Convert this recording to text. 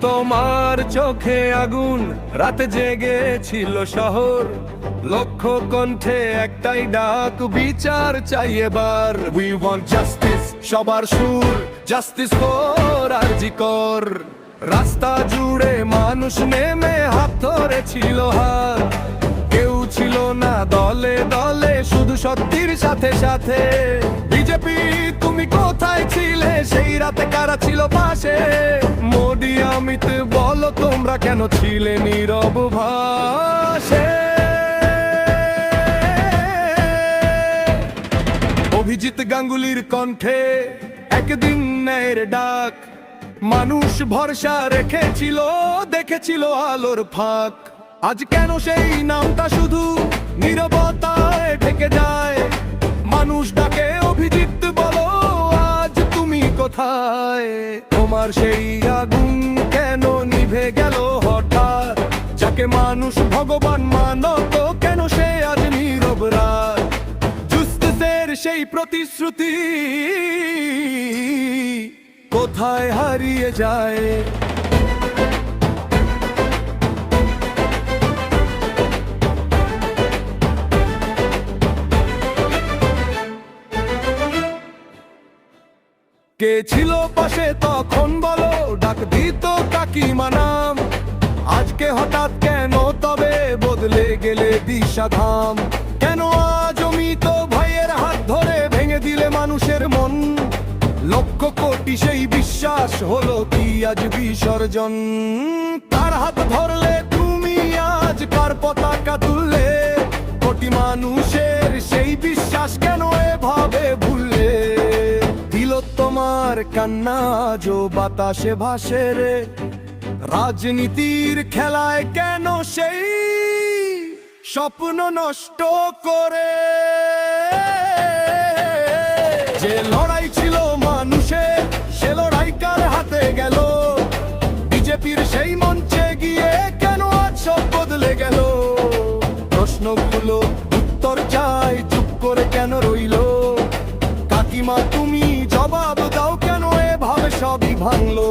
তোমার চোখে আগুন, রাতে জেগেছিল শহর, লক্ষ কণ্ঠে একটাই ডাক, বিচার চাই এবার। উই ওয়ান্ট জাস্টিস, সবার সুর, জাস্টিস ফর আরজি কর। রাস্তা জুড়ে মানুষ নেমে হাত ধরেছিল হাত, কেউ ছিল না দলে দলে, শুধু সত্যির সাথে সাথে। বিজেপি তুমি কোথায় ছিলে সেই রাতে, কারা ছিল পাশে? মোদি অমিত বলো তোমরা কেন ছিলে নীরব ভাষে? অভিজিৎ গাঙ্গুলির কণ্ঠে একদিন ন্যায়ের ডাক, মানুষ ভরসা রেখেছিল, দেখেছিল আলোর ফাঁক। আজ কেন সেই নামটা শুধু নীরবতায় ঢেকে যায়? মানুষ ডাকে অভিজিৎ বলো আজ তুমি কোথায়? তোমার সেই আগুন কেন নিভে গেল হঠাৎ? যাকে মানুষ ভগবান মানত, কেন সে আজ নীরব রাত? জাস্টিসের সেই প্রতিশ্রুতি কোথায় হারিয়ে যায়? কে ছিল পাশে তখন বলো, ডাক দিত কাকিমা নাম? আজকে হঠাৎ কেন তবে বদলে গেলে দিশাধাম? কেন আজ অমিত ভাইয়ের হাত ধরে ভেঙে দিলে মানুষের মন? লক্ষ কোটি সেই বিশ্বাস হলো কি আজ বিসর্জন? তার হাত ধরলে তুমি আজ কার পতাকা তুললে? কোটি মানুষের সেই বিশ্বাস কেন এভাবে ভুললে? দিল তোমার কান্না আজও বাতাসে ভাসে রে, রাজনীতির খেলায় কেন সেই স্বপ্ন নষ্ট করে? যে লড়াই ছিল মানুষের, সে লড়াই কার হাতে গেল? বিজেপির সেই মঞ্চে গিয়ে কেন আজ সব বদলে গেল? প্রশ্নগুলো উত্তর চাই, চুপ করে কেন রইলো? কাকিমা তুমি জবাব দাও, কেন এভাবে সবই ভাঙলো?